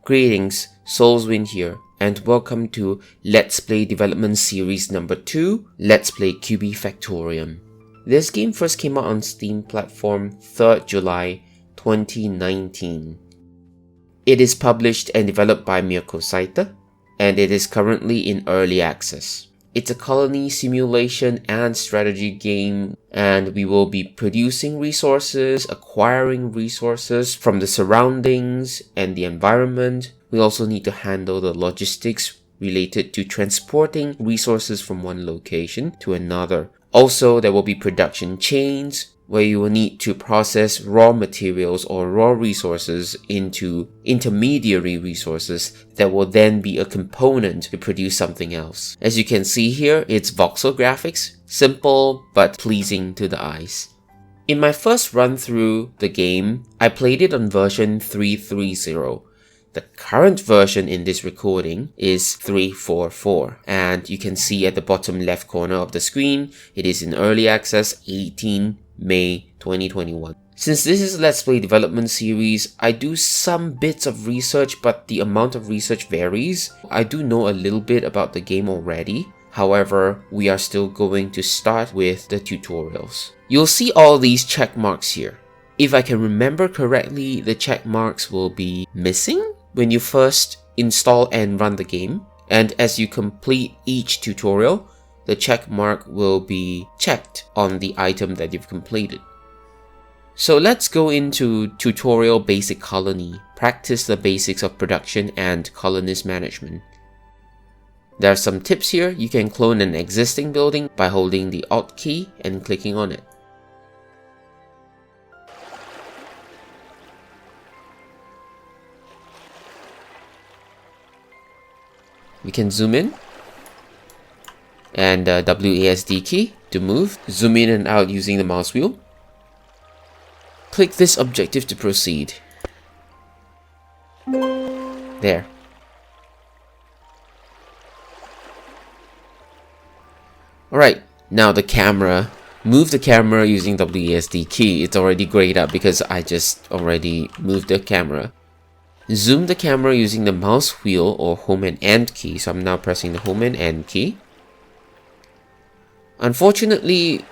Greetings, Soulswind here, and welcome to Let's Play Development Series number 2, Let's Play Kubifaktorium. This game first came out on Steam platform 3rd July 2019. It is published and developed by Mirko Seithe, and it is currently in early access. It's a colony simulation and strategy game, and we will be producing resources, acquiring resources from the surroundings and the environment. We also need to handle the logistics related to transporting resources from one location to another. Also, there will be production chains where you will need to process raw materials or raw resources into intermediary resources that will then be a component to produce something else. As you can see here, it's voxel graphics, simple but pleasing to the eyes. In my first run through the game, I played it on version 3.3.0. The current version in this recording is 3.4.4, and you can see at the bottom left corner of the screen, it is in early access 18 May 2021. Since this is a Let's Play development series, I do some bits of research, but the amount of research varies. I do know a little bit about the game already. However, we are still going to start with the tutorials. You'll see all these check marks here. If I can remember correctly, the check marks will be missing when you first install and run the game. And as you complete each tutorial, the check mark will be checked on the item that you've completed. So let's go into tutorial basic colony, practice the basics of production and colonist management. There are some tips here. You can clone an existing building by holding the Alt key and clicking on it. We can zoom in, and WASD key to move, zoom in and out using the mouse wheel. Click this objective to proceed. There. Alright, now the camera. Move the camera using WASD key. It's already grayed up because I just already moved the camera. Zoom the camera using the mouse wheel or home and end key. So I'm now pressing the home and end key. Unfortunately,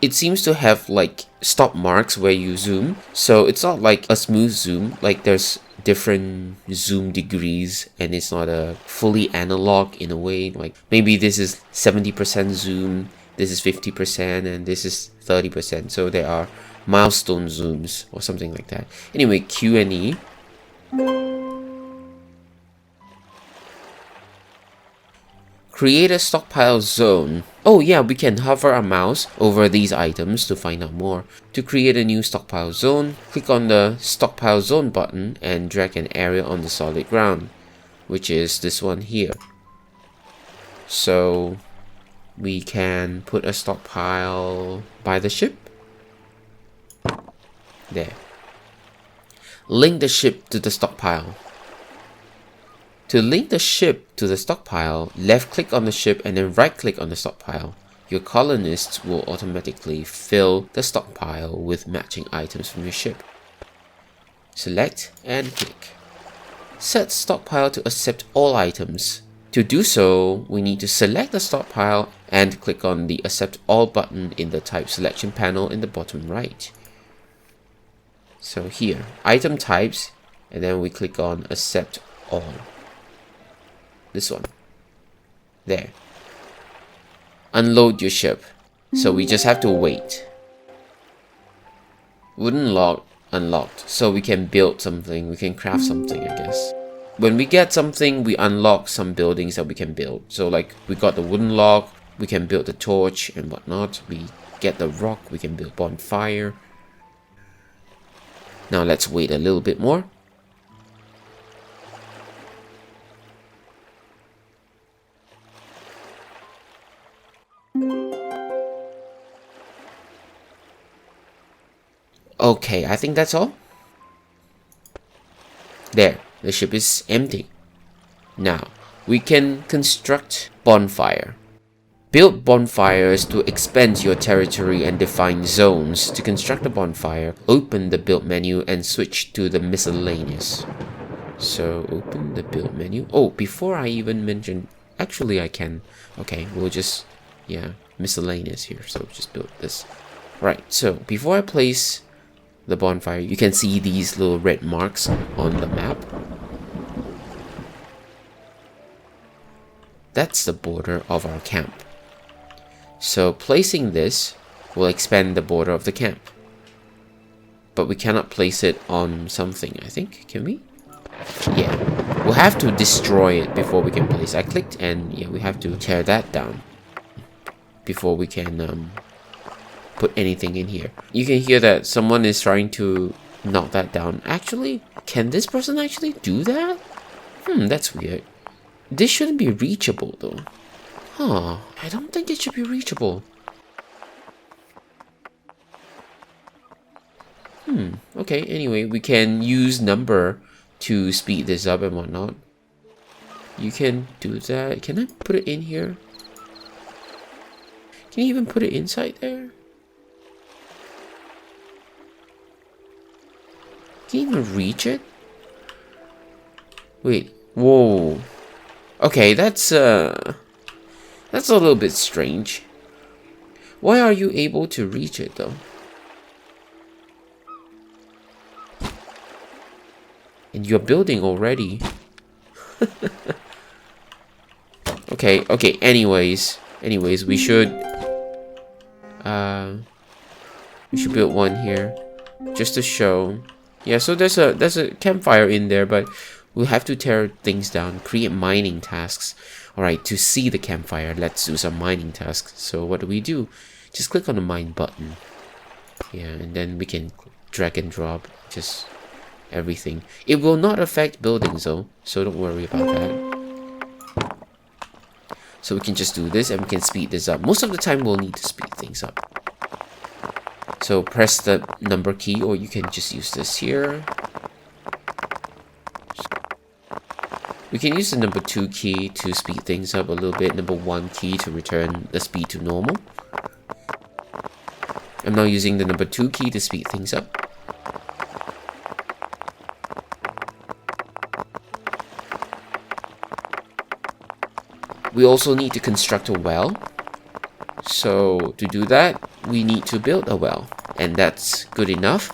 it seems to have like stop marks where you zoom. So it's not like a smooth zoom. Like there's different zoom degrees and it's not a fully analog in a way. Like maybe this is 70% zoom, this is 50%, and this is 30%. So there are milestone zooms or something like that. Anyway, Q and E. Create a stockpile zone. Oh yeah, we can hover our mouse over these items to find out more. To create a new stockpile zone, click on the stockpile zone button and drag an area on the solid ground, which is this one here. So we can put a stockpile by the ship. There. Link the ship to the stockpile. To link the ship to the stockpile, left click on the ship and then right click on the stockpile. Your colonists will automatically fill the stockpile with matching items from your ship. Select and click. Set stockpile to accept all items. To do so, we need to select the stockpile and click on the accept all button in the type selection panel in the bottom right. So here, item types, and then we click on accept all. This one. There. Unload your ship. So we just have to wait. Wooden log unlocked. So we can build something, we can craft something, I guess. When we get something, we unlock some buildings that we can build. So like we got the wooden log, we can build the torch and whatnot. We get the rock, we can build bonfire. Now let's wait a little bit more. Okay, I think that's all. There, the ship is empty. Now, we can construct bonfire. Build bonfires to expand your territory and define zones. To construct a bonfire, open the build menu and switch to the miscellaneous. So open the build menu. Oh, before I even mention, actually I can. Okay, we'll just, yeah, miscellaneous here. So just build this. Right, so before I place the bonfire, you can see these little red marks on the map. That's the border of our camp. So placing this will expand the border of the camp. But we cannot place it on something, I think. Can we? Yeah. We'll have to destroy it before we can place. I clicked and yeah, we have to tear that down before we can put anything in here. You can hear that someone is trying to knock that down. Actually, can this person actually do that? That's weird. This shouldn't be reachable though. Huh, I don't think it should be reachable. Okay, anyway, we can use number to speed this up and whatnot. You can do that. Can I put it in here? Can you even put it inside there? Can you even reach it? Wait, whoa. Okay, that's a little bit strange. Why are you able to reach it though? And you're building already. Okay, anyways, we should build one here just to show. Yeah, so there's a campfire in there, but we'll have to tear things down, create mining tasks. Alright, to see the campfire, let's do some mining tasks. So what do? Just click on the mine button. Yeah, and then we can drag and drop just everything. It will not affect buildings though, so don't worry about that. So we can just do this and we can speed this up. Most of the time we'll need to speed things up. So press the number key, or you can just use this here. We can use the number 2 key to speed things up a little bit. Number 1 key to return the speed to normal. I'm now using the number 2 key to speed things up. We also need to construct a well. So to do that, we need to build a well. And that's good enough.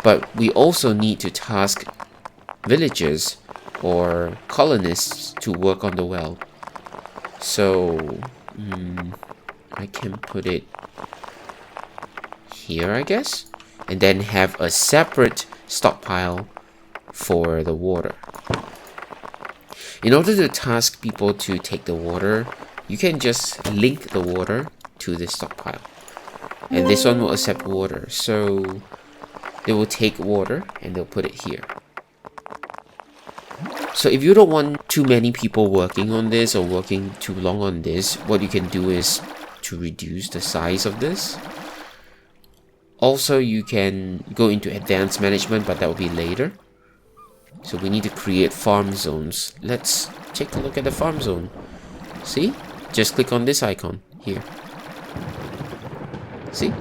But we also need to task villagers or colonists to work on the well. So I can put it here, I guess, and then have a separate stockpile for the water. In order to task people to take the water, you can just link the water to this stockpile, and this one will accept water, so they will take water and they'll put it here. So if you don't want too many people working on this or working too long on this, what you can do is to reduce the size of this. Also, you can go into advanced management, but that will be later. So we need to create farm zones. Let's take a look at the farm zone. See? Just click on this icon here. See?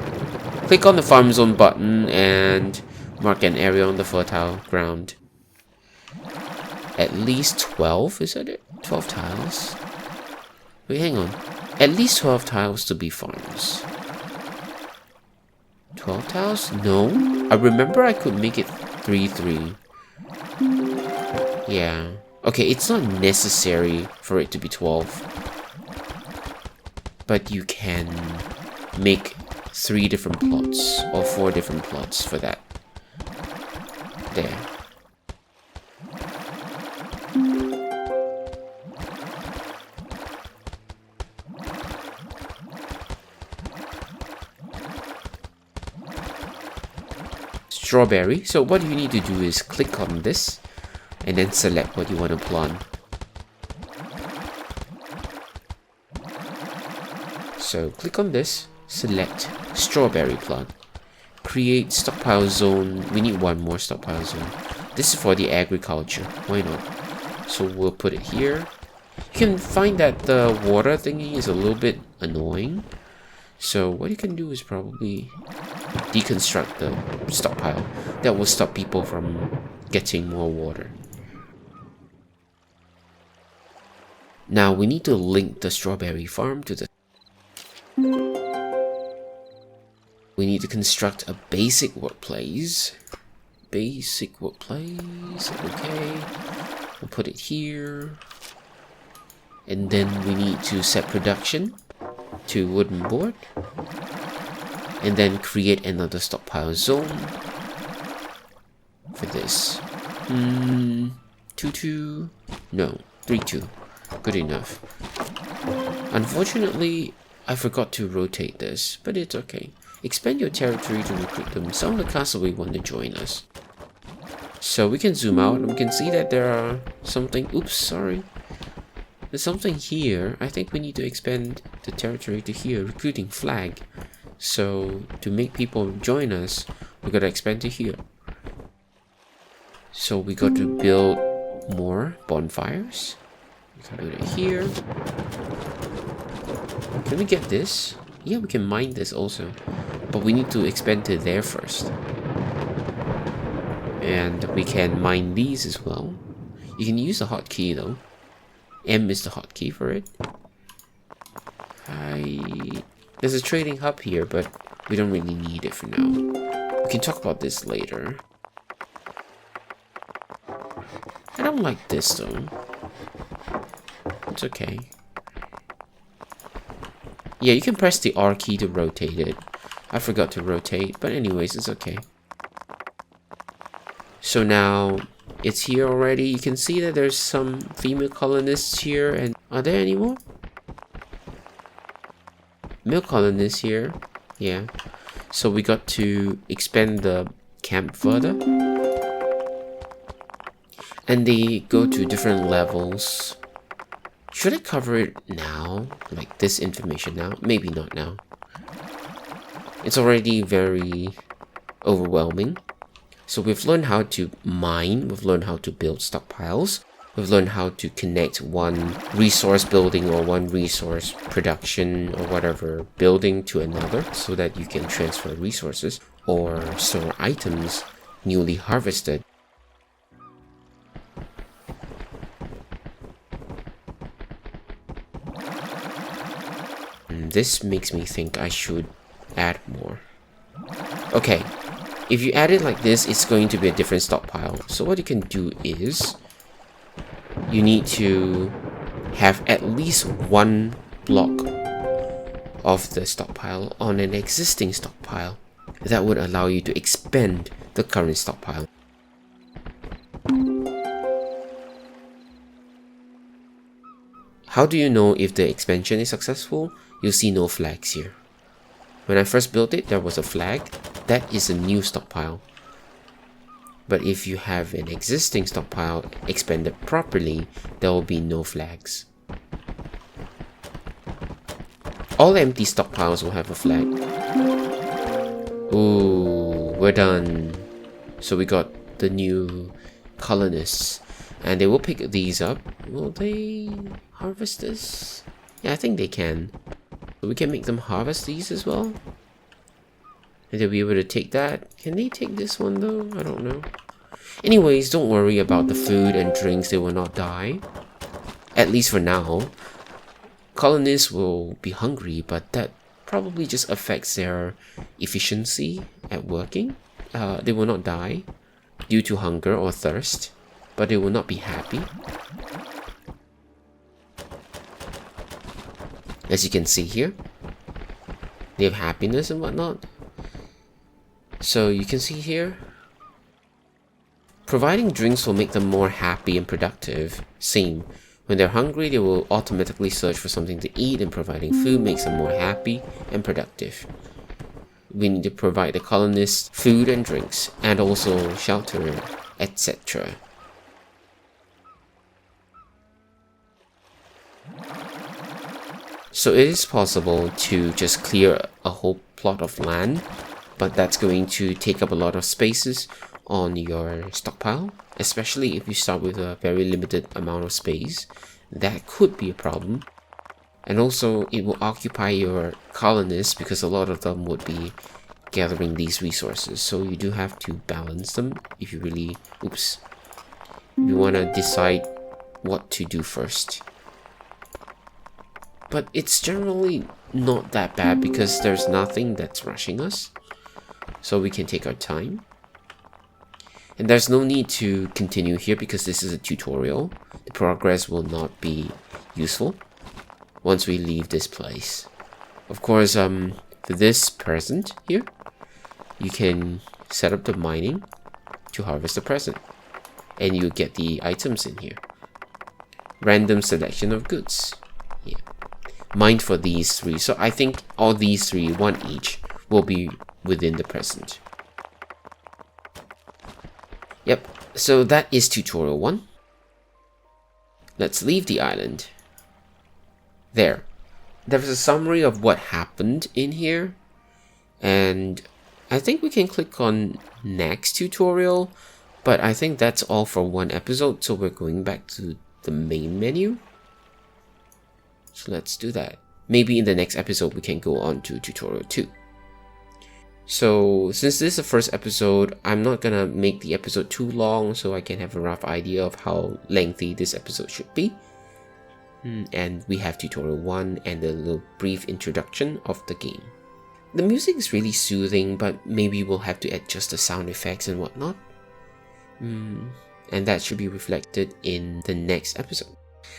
Click on the farm zone button and mark an area on the fertile ground. At least 12, is that it? 12 tiles? Wait, hang on. At least 12 tiles to be farms. 12 tiles? No. I remember I could make it 3-3. Yeah. Okay, it's not necessary for it to be 12. But you can make 3 different plots or 4 different plots for that. There. Strawberry. So what you need to do is click on this and then select what you want to plant. So click on this, select strawberry plant, create stockpile zone. We need one more stockpile zone. This is for the agriculture, why not? So we'll put it here. You can find that the water thingy is a little bit annoying, so what you can do is probably deconstruct the stockpile. That will stop people from getting more water. Now we need to link the strawberry farm to the... We need to construct a basic workplace. Basic workplace, okay. We'll put it here. And then we need to set production to wooden board. And then create another stockpile zone for this. 2-2. No, 3-2. Good enough. Unfortunately, I forgot to rotate this, but it's okay. Expand your territory to recruit them. Some of the castaway want to join us. So we can zoom out and we can see that there are something... Oops, sorry. There's something here. I think we need to expand the territory to here. Recruiting flag. So to make people join us, we gotta expand to here. So we got to build more bonfires. We can build it here. Can we get this? Yeah, we can mine this also. But we need to expand to there first. And we can mine these as well. You can use the hotkey though. M is the hotkey for it. There's a trading hub here, but we don't really need it for now. We can talk about this later. I don't like this though. It's okay. Yeah, you can press the R key to rotate it. I forgot to rotate, but anyways, it's okay. So now it's here already. You can see that there's some female colonists here. And are there any more? Male colonists here. Yeah. So we got to expand the camp further. And they go to different levels. Should I cover it now? Like this information now? Maybe not now. It's already very overwhelming. So we've learned how to mine, we've learned how to build stockpiles, we've learned how to connect one resource building or one resource production or whatever building to another so that you can transfer resources or store items newly harvested. And this makes me think I should add more. Okay. If you add it like this, it's going to be a different stockpile. So what you can do is you need to have at least one block of the stockpile on an existing stockpile. That would allow you to expand the current stockpile. How do you know if the expansion is successful? You'll see no flags here. When I first built it, there was a flag. That is a new stockpile. But if you have an existing stockpile expanded properly, there will be no flags. All empty stockpiles will have a flag. Ooh, we're done. So we got the new colonists. And they will pick these up. Will they harvest this? Yeah, I think they can. So we can make them harvest these as well. And they'll be able to take that. Can they take this one though? I don't know. Anyways, don't worry about the food and drinks. They will not die. At least for now. Colonists will be hungry, but that probably just affects their efficiency at working. They will not die due to hunger or thirst, but they will not be happy. As you can see here, they have happiness and whatnot. So you can see here, providing drinks will make them more happy and productive. Same. When they're hungry, they will automatically search for something to eat, and providing food makes them more happy and productive. We need to provide the colonists food and drinks, and also shelter, etc. So it is possible to just clear a whole plot of land, but that's going to take up a lot of spaces on your stockpile, especially if you start with a very limited amount of space. That could be a problem. And also it will occupy your colonists because a lot of them would be gathering these resources. So you do have to balance them if you really, you want to decide what to do first. but it's generally not that bad because there's nothing that's rushing us, so we can take our time. And there's no need to continue here because this is a tutorial. The progress will not be useful once we leave this place. Of course, for this present here, you can set up the mining to harvest the present, and you get the items in here. Random selection of goods. Yeah. Mine for these three. So I think all these three, one each, will be within the present. Yep, so that is tutorial 1. Let's leave the island. There. There's a summary of what happened in here. And I think we can click on next tutorial. But I think that's all for one episode. So we're going back to the main menu. So let's do that. Maybe in the next episode we can go on to tutorial 2. So since this is the first episode, I'm not gonna make the episode too long so I can have a rough idea of how lengthy this episode should be. And we have tutorial 1 and a little brief introduction of the game. The music is really soothing, but maybe we'll have to adjust the sound effects and whatnot. And that should be reflected in the next episode.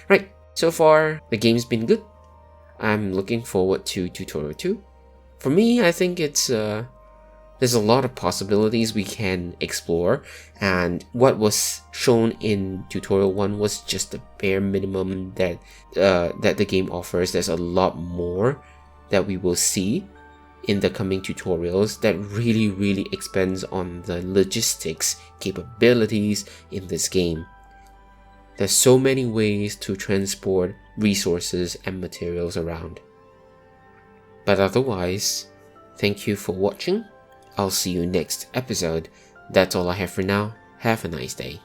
Right, so far the game's been good. I'm looking forward to tutorial 2. For me, I think it's there's a lot of possibilities we can explore, and what was shown in tutorial 1 was just the bare minimum that that the game offers. There's a lot more that we will see in the coming tutorials that really expands on the logistics capabilities in this game. There's so many ways to transport resources and materials around. But otherwise, thank you for watching. I'll see you next episode. That's all I have for now. Have a nice day.